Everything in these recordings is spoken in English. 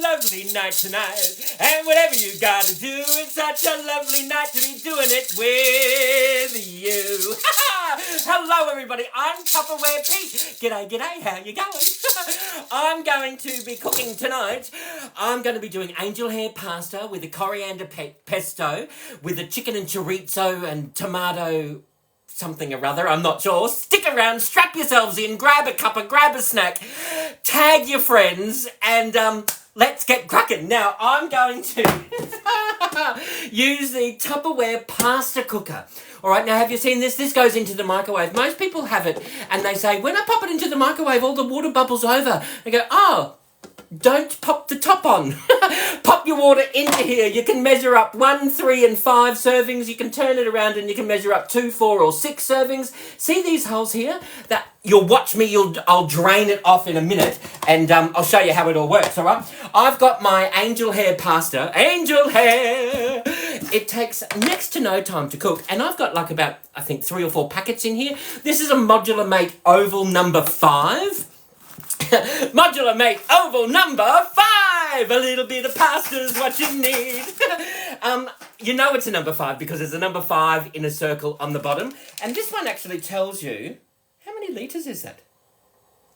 lovely night tonight. And whatever you gotta do, it's such a lovely night to be doing it with you. Hello everybody, I'm Tupperware Pete. G'day, how you going? I'm going to be cooking tonight. I'm going to be doing angel hair pasta with a coriander pesto, with a chicken and chorizo and tomato something or other, I'm not sure. Stick around, strap yourselves in, grab a cuppa, grab a snack, tag your friends, and let's get cracking. Now, I'm going to use the Tupperware pasta cooker. All right, now have you seen this? This goes into the microwave. Most people have it, and they say, when I pop it into the microwave, all the water bubbles over. They go, oh, don't pop the top on. Pop your water into here. You can measure up 1, 3, and 5 servings. You can turn it around and you can measure up 2, 4, or 6 servings. See these holes here? That you'll watch me. I'll drain it off in a minute, and I'll show you how it all works. All right. I've got my angel hair pasta. Angel hair. It takes next to no time to cook, and I've got like about I think 3 or 4 packets in here. This is a Modular Mate Oval number 5. Modular Mate Oval number 5. A little bit of pasta is what you need. You know it's a number 5 because there's a number 5 in a circle on the bottom. And this one actually tells you, how many litres is that?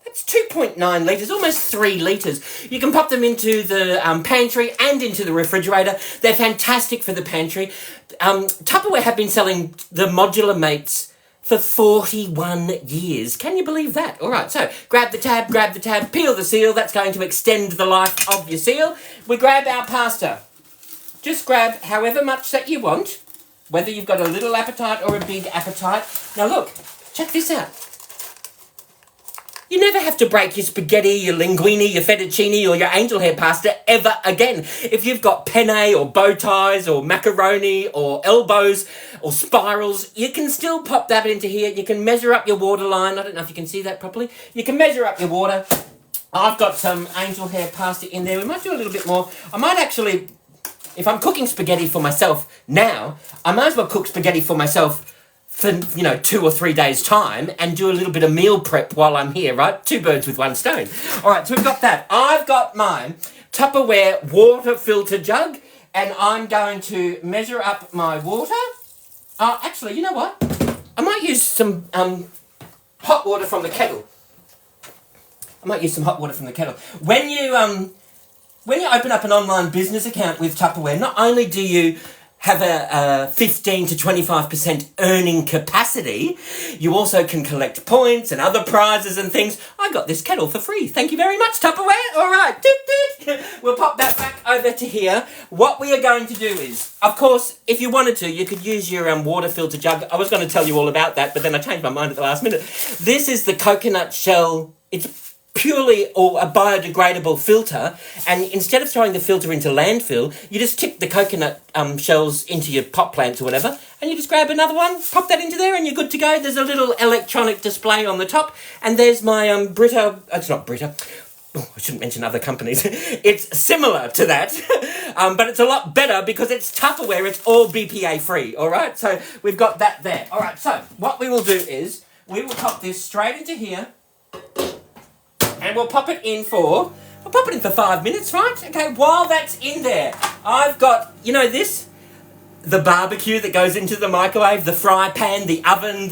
That's 2.9 litres, almost 3 litres. You can pop them into the pantry and into the refrigerator. They're fantastic for the pantry. Tupperware have been selling the Modular Mates for 41 years. Can you believe that? All right, so grab the tab, peel the seal. That's going to extend the life of your seal. We grab our pasta. Just grab however much that you want, whether you've got a little appetite or a big appetite. Now look, check this out. You never have to break your spaghetti, your linguine, your fettuccine, or your angel hair pasta ever again. If you've got penne or bow ties or macaroni or elbows or spirals, you can still pop that into here. You can measure up your water line. I don't know if you can see that properly. You can measure up your water. I've got some angel hair pasta in there. We might do a little bit more. I might actually, if I'm cooking spaghetti for myself now, I might as well cook spaghetti for myself for, 2 or 3 days' time and do a little bit of meal prep while I'm here, right? 2 birds with 1 stone. All right, so we've got that. I've got my Tupperware water filter jug, and I'm going to measure up my water. Actually, you know what? I might use some hot water from the kettle. When you open up an online business account with Tupperware, not only do you have a 15 to 25% earning capacity, you also can collect points and other prizes and things. I got this kettle for free. Thank you very much, Tupperware. All right. We'll pop that back over to here. What we are going to do is, of course, if you wanted to, you could use your water filter jug. I was going to tell you all about that, but then I changed my mind at the last minute. This is the coconut shell. It's purely or a biodegradable filter, and instead of throwing the filter into landfill, you just tip the coconut shells into your pot plants or whatever, and you just grab another one, pop that into there, and you're good to go. There's a little electronic display on the top, and there's my Brita. It's not Brita. Oh, I shouldn't mention other companies. It's similar to that, but it's a lot better because it's Tupperware. It's all BPA free. All right, so we've got that there. All right, so what we will do is we will pop this straight into here. And we'll pop it in for 5 minutes, right? Okay, while that's in there, I've got, this? The barbecue that goes into the microwave, the fry pan, the oven,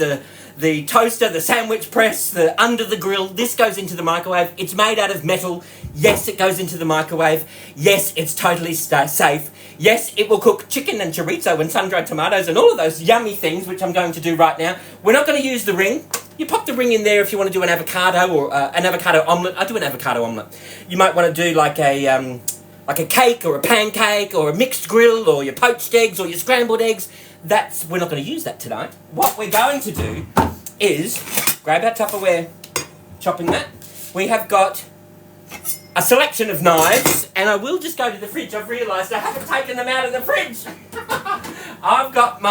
the toaster, the sandwich press, the under the grill. This goes into the microwave. It's made out of metal. Yes, it goes into the microwave. Yes, it's totally safe. Yes, it will cook chicken and chorizo and sun-dried tomatoes and all of those yummy things, which I'm going to do right now. We're not going to use the ring. You pop the ring in there if you want to do an avocado or an avocado omelette. I do an avocado omelette. You might want to do like a cake or a pancake or a mixed grill or your poached eggs or your scrambled eggs. We're not going to use that tonight. What we're going to do is grab our Tupperware, chopping that. We have got a selection of knives, and I will just go to the fridge. I've realised I haven't taken them out of the fridge. I've got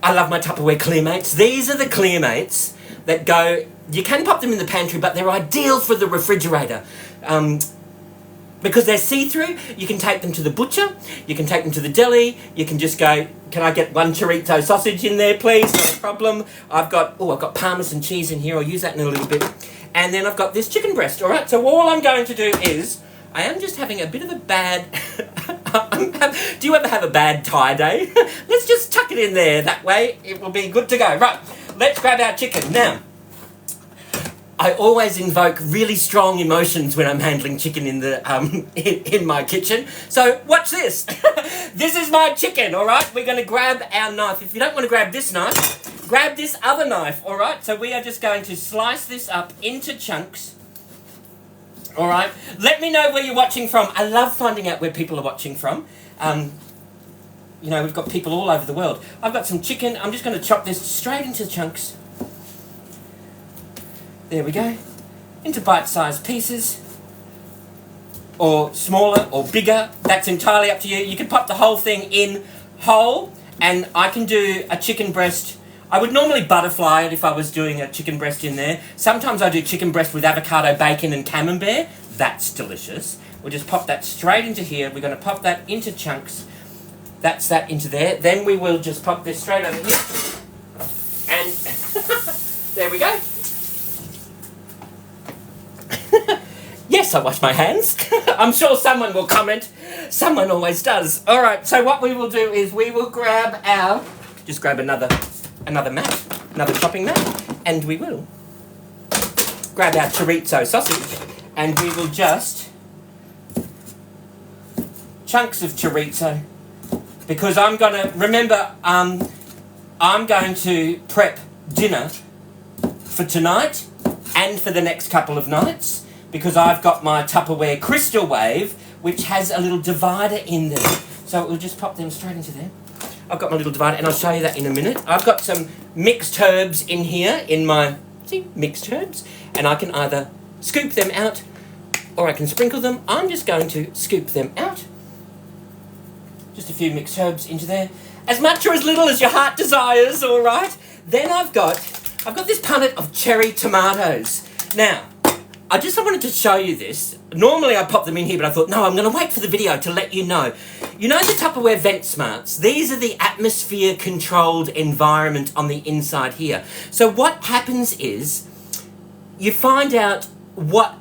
I love my Tupperware Clear Mates. These are the Clear Mates that go, you can pop them in the pantry, but they're ideal for the refrigerator. Because they're see-through, you can take them to the butcher, you can take them to the deli, you can just go, can I get 1 chorizo sausage in there, please? Not a problem. I've got Parmesan cheese in here, I'll use that in a little bit. And then I've got this chicken breast, all right? So all I'm going to do is, I am just having a bit of a bad... Do you ever have a bad tie day? Let's just tuck it in there. That way it will be good to go. Right, let's grab our chicken. Now, I always invoke really strong emotions when I'm handling chicken in the in my kitchen. So watch this. This is my chicken, all right? We're going to grab our knife. If you don't want to grab this knife, grab this other knife, all right? So we are just going to slice this up into chunks. All right, let me know where you're watching from. I love finding out where people are watching from. You know, we've got people all over the world. I've got some chicken. I'm just going to chop this straight into chunks. There we go. Into bite-sized pieces. Or smaller or bigger. That's entirely up to you. You can pop the whole thing in whole. And I can do a chicken breast. I would normally butterfly it if I was doing a chicken breast in there. Sometimes I do chicken breast with avocado, bacon and camembert. That's delicious. We'll just pop that straight into here. We're going to pop that into chunks. That's that into there. Then we will just pop this straight over here. And there we go. Yes, I wash my hands. I'm sure someone will comment. Someone always does. All right, so what we will do is we will grab our... Just grab another mat, another chopping mat, and we will grab our chorizo sausage, and we will just chunks of chorizo, because I'm gonna remember I'm going to prep dinner for tonight and for the next couple of nights, because I've got my Tupperware crystal wave which has a little divider in there, so we'll just pop them straight into there. I've got my little divider, and I'll show you that in a minute. I've got some mixed herbs in here, in my, see, mixed herbs, and I can either scoop them out, or I can sprinkle them. I'm just going to scoop them out. Just a few mixed herbs into there. As much or as little as your heart desires, all right? Then I've got this punnet of cherry tomatoes. Now, I just wanted to show you this. Normally I pop them in here, but I thought, no, I'm going to wait for the video to let you know. You know the Tupperware vent smarts? These are the atmosphere-controlled environment on the inside here. So what happens is, you find out what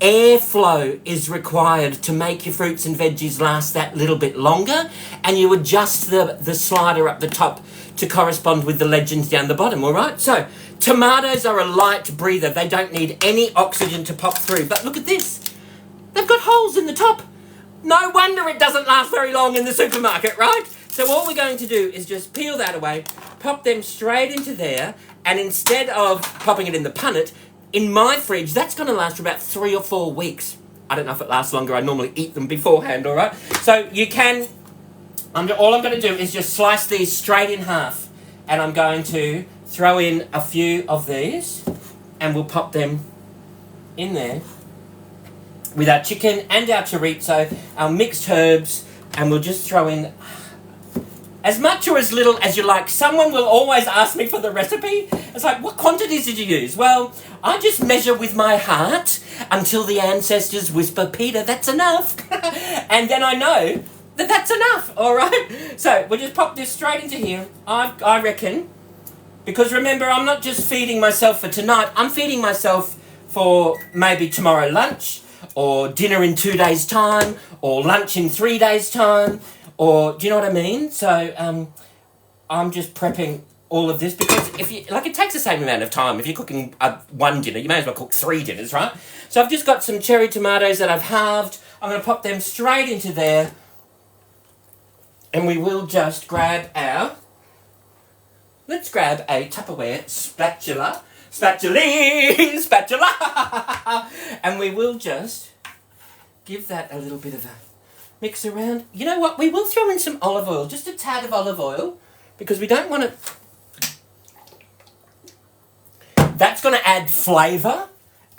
airflow is required to make your fruits and veggies last that little bit longer, and you adjust the slider up the top to correspond with the legends down the bottom, all right? So, tomatoes are a light breather. They don't need any oxygen to pop through. But look at this. They've got holes in the top. No wonder it doesn't last very long in the supermarket, right? So all we're going to do is just peel that away, pop them straight into there, and instead of popping it in the punnet, in my fridge, that's going to last for about 3 or 4 weeks. I don't know if it lasts longer. I normally eat them beforehand, all right? So you can... all I'm going to do is just slice these straight in half, and I'm going to throw in a few of these, and we'll pop them in there with our chicken and our chorizo, our mixed herbs, and we'll just throw in as much or as little as you like. Someone will always ask me for the recipe. It's like, what quantities did you use? Well, I just measure with my heart until the ancestors whisper, Peter, that's enough. And then I know that that's enough, all right? So we'll just pop this straight into here, I reckon, because remember, I'm not just feeding myself for tonight, I'm feeding myself for maybe tomorrow lunch, or dinner in 2 days' time, or lunch in 3 days' time, or, do you know what I mean? So, I'm just prepping all of this, because if you, like, it takes the same amount of time. If you're cooking one dinner, you may as well cook 3 dinners, right? So I've just got some cherry tomatoes that I've halved. I'm going to pop them straight into there, and we will just grab our... Let's grab a Tupperware spatula, and we will just give that a little bit of a mix around. You know what? We will throw in some olive oil, just a tad of olive oil, because we don't want to... That's going to add flavour,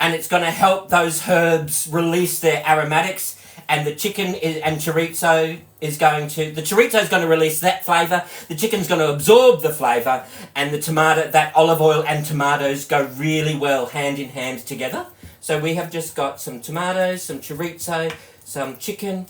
and it's going to help those herbs release their aromatics, and the chicken and chorizo is going to... The chorizo is going to release that flavour, the chicken's going to absorb the flavour, and the tomato, that olive oil and tomatoes go really well hand in hand together. So we have just got some tomatoes, some chorizo, some chicken.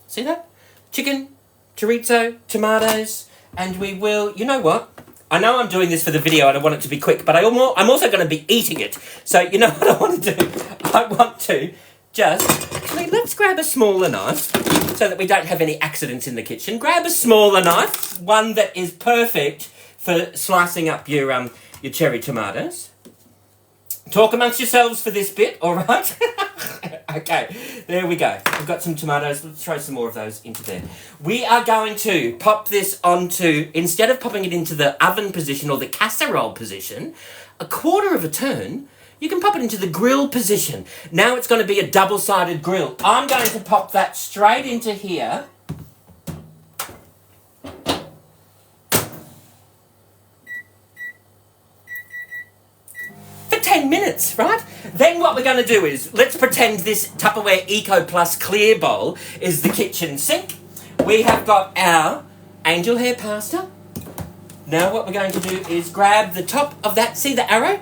See that? Chicken, chorizo, tomatoes, and we will... You know what? I know I'm doing this for the video and I want it to be quick, but I'm also going to be eating it. So you know what I want to do? I want to just... Actually, let's grab a smaller knife so that we don't have any accidents in the kitchen. Grab a smaller knife, one that is perfect for slicing up your cherry tomatoes. Talk amongst yourselves for this bit, all right? Okay, there we go. I've got some tomatoes. Let's throw some more of those into there. We are going to pop this onto, instead of popping it into the oven position or the casserole position, a quarter of a turn, you can pop it into the grill position. Now it's going to be a double-sided grill. I'm going to pop that straight into here. For 10 minutes, right? Then what we're going to do is, let's pretend this Tupperware Eco Plus clear bowl is the kitchen sink. We have got our angel hair pasta. Now what we're going to do is grab the top of that, see the arrow?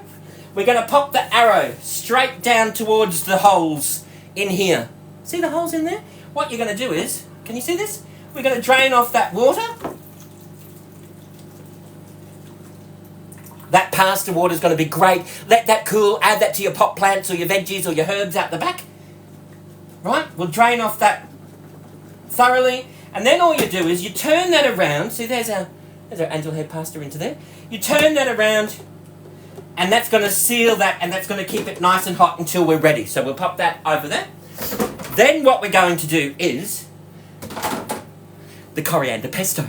We're going to pop the arrow straight down towards the holes in here. See the holes in there? What you're going to do is, can you see this? We're going to drain off that water. That pasta water is going to be great. Let that cool. Add that to your pot plants or your veggies or your herbs out the back. Right? We'll drain off that thoroughly. And then all you do is you turn that around. See, there's our angel hair pasta into there. You turn that around, and that's going to seal that, and that's going to keep it nice and hot until we're ready. So we'll pop that over there. Then what we're going to do is the coriander pesto.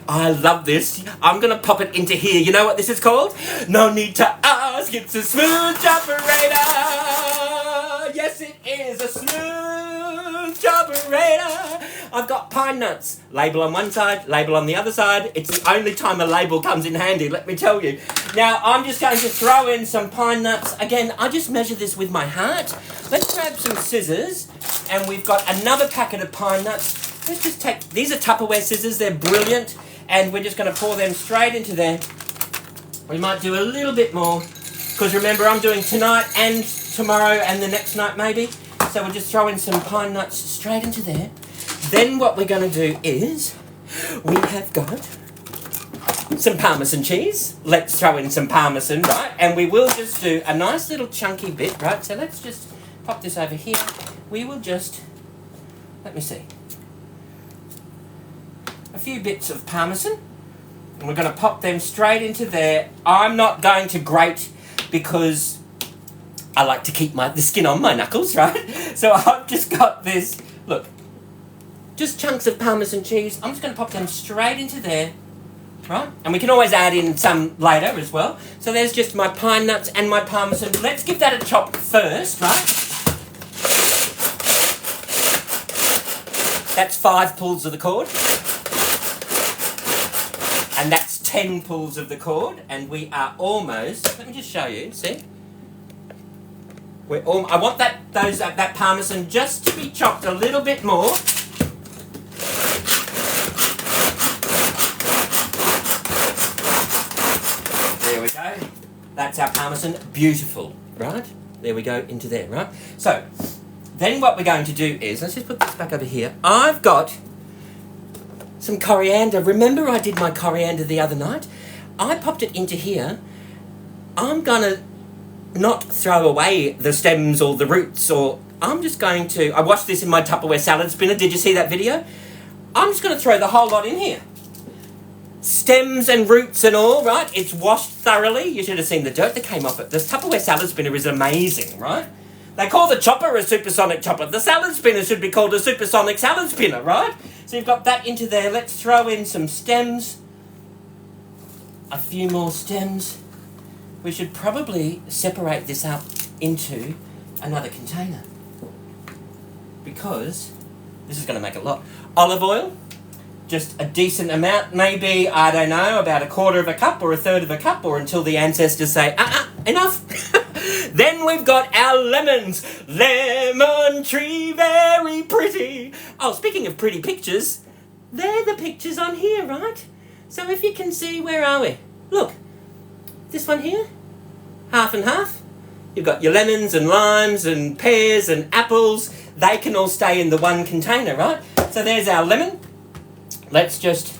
I love this. I'm going to pop it into here. You know what this is called? No need to ask. It's a smooth operator. Yes, it is a smooth operator. I've got pine nuts. Label on one side, label on the other side. It's the only time a label comes in handy, let me tell you. Now, I'm just going to throw in some pine nuts. Again, I just measure this with my heart. Let's grab some scissors. And we've got another packet of pine nuts. Let's just take... These are Tupperware scissors. They're brilliant. And we're just going to pour them straight into there. We might do a little bit more. Because remember, I'm doing tonight and tomorrow and the next night maybe. So we'll just throw in some pine nuts straight into there. Then what we're going to do is, we have got some Parmesan cheese. Let's throw in some Parmesan, right? And we will just do a nice little chunky bit, right? So let's just pop this over here. We will just, let me see, a few bits of Parmesan. And we're going to pop them straight into there. I'm not going to grate because I like to keep the skin on my knuckles, right? So I've just got this, look, just chunks of Parmesan cheese. I'm just going to pop them straight into there, right? And we can always add in some later as well. So there's just my pine nuts and my Parmesan. Let's give that a chop first, right? That's 5 pulls of the cord. And that's 10 pulls of the cord. And we are almost, let me just show you, see? I want that Parmesan just to be chopped a little bit more. There we go. That's our Parmesan. Beautiful, right? There we go, into there, right? So, then what we're going to do is, let's just put this back over here. I've got some coriander. Remember I did my coriander the other night? I popped it into here. I'm going to not throw away the stems or the roots, or I'm just going to... I washed this in my Tupperware salad spinner. Did you see that video? I'm just going to throw the whole lot in here. Stems and roots and all, right? It's washed thoroughly. You should have seen the dirt that came off it. This Tupperware salad spinner is amazing, right? They call the chopper a SuperSonic chopper. The salad spinner should be called a SuperSonic salad spinner, right? So you've got that into there. Let's throw in some stems. A few more stems. We should probably separate this up into another container. Because this is going to make a lot. Olive oil. Just a decent amount, maybe, I don't know, about 1/4 of a cup or 1/3 of a cup, or until the ancestors say, enough. Then we've got our lemons. Lemon tree, very pretty. Oh, speaking of pretty pictures, they're the pictures on here, right? So if you can see, where are we? Look, this one here, half and half. You've got your lemons and limes and pears and apples. They can all stay in the one container, right? So there's our lemon. Let's just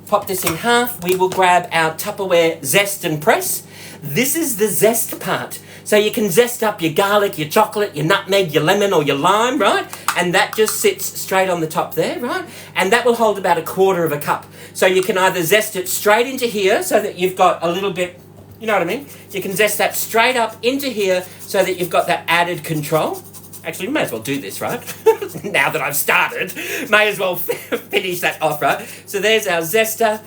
pop this in half. We will grab our Tupperware zest and press. This is the zest part. So you can zest up your garlic, your chocolate, your nutmeg, your lemon or your lime, right? And that just sits straight on the top there, right? And that will hold about 1/4 of a cup. So you can either zest it straight into here so that you've got a little bit, you know what I mean? You can zest that straight up into here so that you've got that added control. Actually, we may as well do this, right? Now that I've started, may as well finish that off, right? So there's our zester.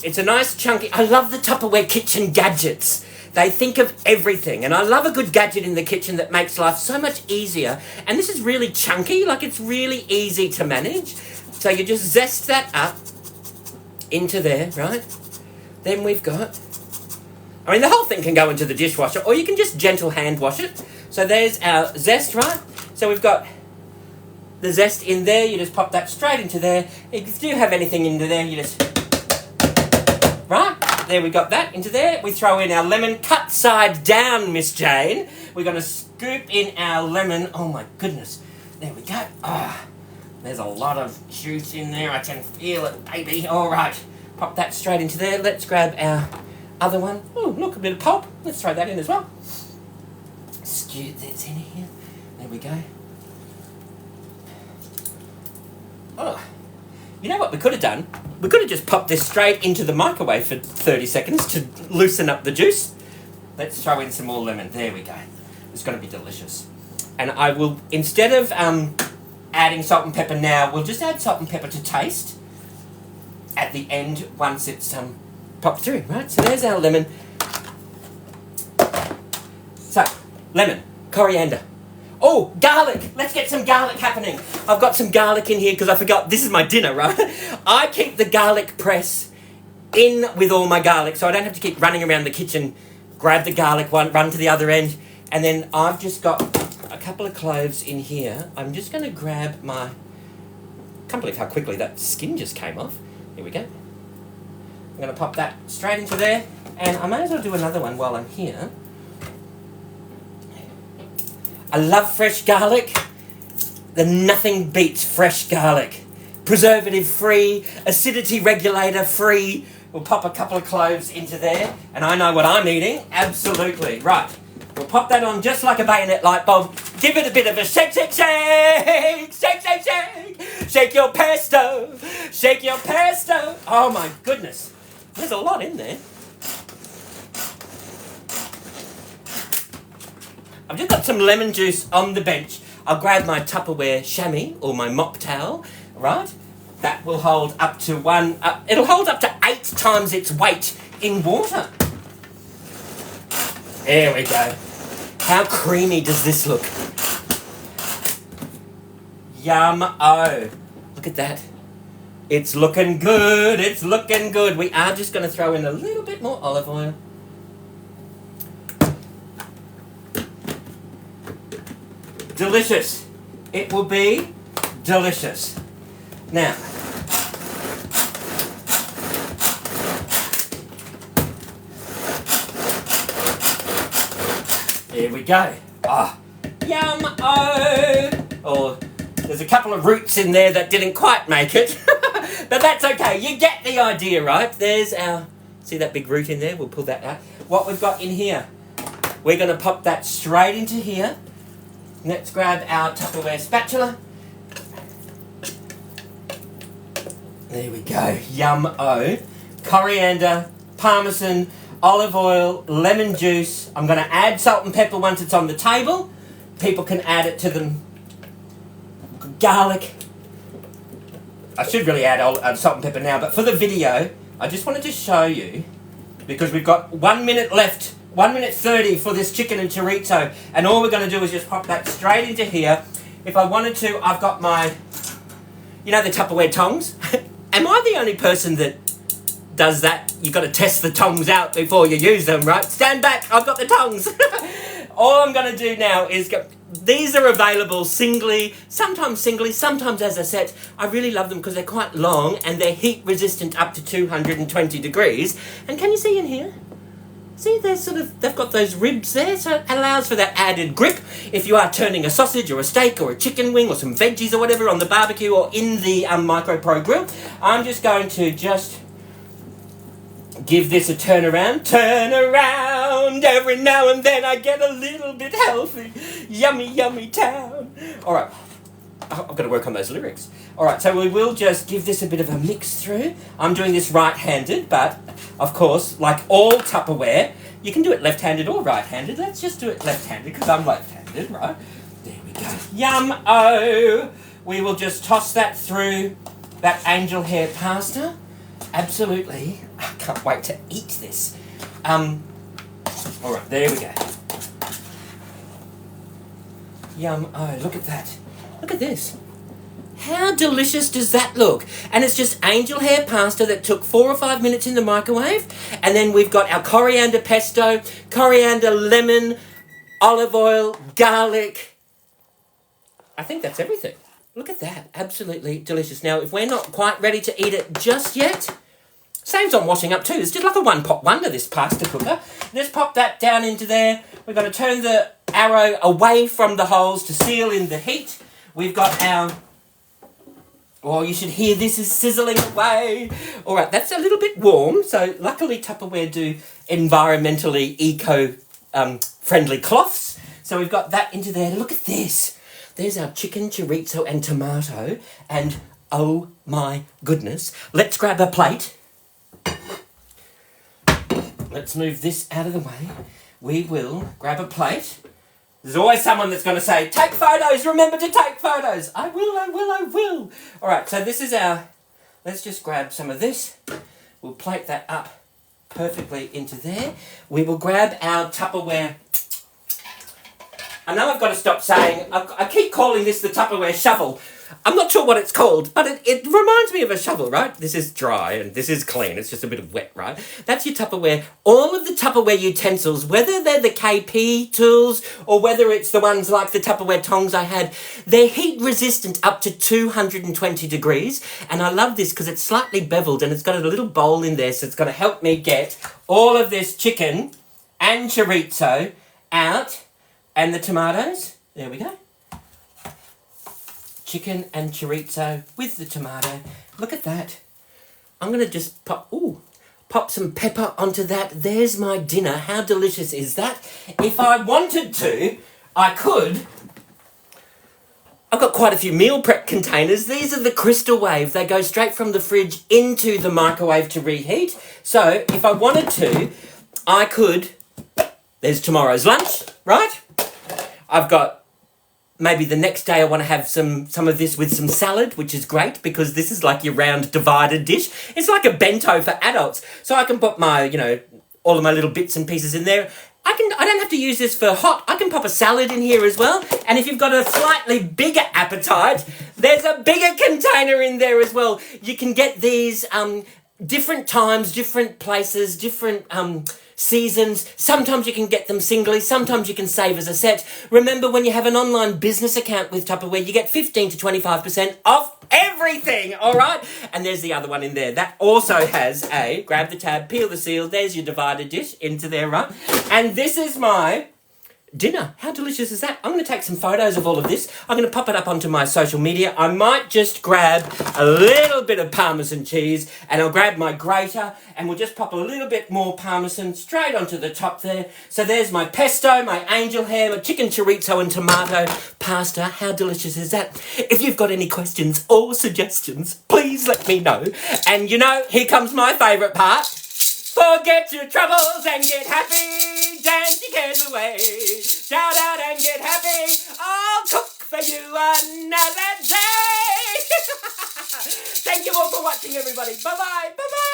It's a nice chunky... I love the Tupperware kitchen gadgets. They think of everything, and I love a good gadget in the kitchen that makes life so much easier. And this is really chunky, like it's really easy to manage. So you just zest that up into there, right? Then we've got... I mean, the whole thing can go into the dishwasher, or you can just gentle hand wash it. So there's our zest, right? So we've got the zest in there. You just pop that straight into there. If you do have anything into there, you just... Right? There we got that into there. We throw in our lemon, cut side down, Miss Jane. We're going to scoop in our lemon. Oh, my goodness. There we go. Ah, there's a lot of juice in there. I can feel it, baby. All right. Pop that straight into there. Let's grab our... other one. Oh, look, a bit of pulp. Let's throw that in as well. Scoot this in here. There we go. Oh, you know what we could have done? We could have just popped this straight into the microwave for 30 seconds to loosen up the juice. Let's throw in some more lemon. There we go. It's going to be delicious. And I will, instead of adding salt and pepper now, we'll just add salt and pepper to taste at the end once it's pop through, right? So there's our lemon. So, lemon, coriander. Oh, garlic. Let's get some garlic happening. I've got some garlic in here because I forgot this is my dinner, right? I keep the garlic press in with all my garlic so I don't have to keep running around the kitchen, grab the garlic one, run to the other end. And then I've just got a couple of cloves in here. I'm just going to grab my... I can't believe how quickly that skin just came off. Here we go. I'm going to pop that straight into there. And I may as well do another one while I'm here. I love fresh garlic. Nothing beats fresh garlic. Preservative free, acidity regulator free. We'll pop a couple of cloves into there. And I know what I'm eating. Absolutely. Right. We'll pop that on just like a bayonet light bulb. Give it a bit of a shake, shake, shake. Shake, shake, shake. Shake your pesto. Shake your pesto. Oh my goodness. There's a lot in there. I've just got some lemon juice on the bench. I'll grab my Tupperware chamois or my mop towel, right? That will hold up to it'll hold up to 8 times its weight in water. There we go. How creamy does this look? Yum-o. Look at that. It's looking good. It's looking good. We are just going to throw in a little bit more olive oil. Delicious. It will be delicious. Now, here we go. Ah, yum-o. Oh, there's a couple of roots in there that didn't quite make it. But that's okay. You get the idea, right? There's our... See that big root in there? We'll pull that out. What we've got in here, we're going to pop that straight into here. Let's grab our Tupperware spatula. There we go. Yum-o. Coriander, parmesan, olive oil, lemon juice. I'm going to add salt and pepper once it's on the table. People can add it to them. Garlic. I should really add salt and pepper now, but for the video, I just wanted to show you, because we've got 1 minute left, 1 minute 30 for this chicken and chorizo, and all we're going to do is just pop that straight into here. If I wanted to, I've got my, you know, the Tupperware tongs. Am I the only person that does that? You've got to test the tongs out before you use them, right? Stand back, I've got the tongs. All I'm going to do now is go... These are available singly, sometimes as a set. I really love them because they're quite long and they're heat resistant up to 220 degrees. And can you see in here? See, they've got those ribs there, so it allows for that added grip. If you are turning a sausage or a steak or a chicken wing or some veggies or whatever on the barbecue or in the Micro Pro grill, I'm just going to give this a turn around. Turn around. Every now and then I get a little bit healthy. Yummy, yummy town. All right. I've got to work on those lyrics. All right, so we will just give this a bit of a mix through. I'm doing this right-handed, but, of course, like all Tupperware, you can do it left-handed or right-handed. Let's just do it left-handed, because I'm left-handed, right? There we go. Yum-oh! We will just toss that through that angel hair pasta. Absolutely. I can't wait to eat this. All right, there we go. Yum-oh, look at that. Look at this. How delicious does that look? And it's just angel hair pasta that took 4 or 5 minutes in the microwave. And then we've got our coriander pesto, coriander, lemon, olive oil, garlic. I think that's everything. Look at that. Absolutely delicious. Now, if we're not quite ready to eat it just yet, saves on washing up too. It's just like a one-pot wonder, this pasta cooker. Just pop that down into there. We're going to turn the arrow away from the holes to seal in the heat. We've got our... Oh, you should hear this is sizzling away. All right, that's a little bit warm. So luckily Tupperware do environmentally eco-friendly cloths. So we've got that into there. Look at this. There's our chicken, chorizo and tomato. And oh my goodness. Let's grab a plate. Let's move this out of the way. We will grab a plate. There's always someone that's going to say, take photos, remember to take photos. I will. All right, so this is our, let's just grab some of this. We'll plate that up perfectly into there. We will grab our Tupperware. I know I've got to stop saying, I keep calling this the Tupperware shovel. I'm not sure what it's called, but it reminds me of a shovel, right? This is dry and this is clean. It's just a bit of wet, right? That's your Tupperware. All of the Tupperware utensils, whether they're the KP tools or whether it's the ones like the Tupperware tongs I had, they're heat resistant up to 220 degrees. And I love this because it's slightly beveled and it's got a little bowl in there. So it's going to help me get all of this chicken and chorizo out and the tomatoes. There we go. Chicken and chorizo with the tomato. Look at that. I'm going to just pop some pepper onto that. There's my dinner. How delicious is that? If I wanted to, I could. I've got quite a few meal prep containers. These are the Crystal Wave. They go straight from the fridge into the microwave to reheat. So if I wanted to, I could. There's tomorrow's lunch, right? I've got maybe the next day I want to have some of this with some salad, which is great because this is like your round divided dish. It's like a bento for adults. So I can put my, all of my little bits and pieces in there. I don't have to use this for hot. I can pop a salad in here as well. And if you've got a slightly bigger appetite, there's a bigger container in there as well. You can get these different times, different places, different seasons. Sometimes you can get them singly, sometimes you can save as a set. Remember, when you have an online business account with Tupperware, you get 15 to 25% off everything, all right? And there's the other one in there. That also has grab the tab, peel the seal, there's your divided dish into there, right? And this is my dinner. How delicious is that? I'm going to take some photos of all of this. I'm going to pop it up onto my social media. I might just grab a little bit of Parmesan cheese and I'll grab my grater and we'll just pop a little bit more Parmesan straight onto the top there. So there's my pesto, my angel hair, my chicken chorizo and tomato pasta. How delicious is that? If you've got any questions or suggestions, please let me know. And here comes my favourite part. Forget your troubles and get happy. Dance your cares away. Shout out and get happy. I'll cook for you another day. Thank you all for watching, everybody. Bye-bye. Bye-bye.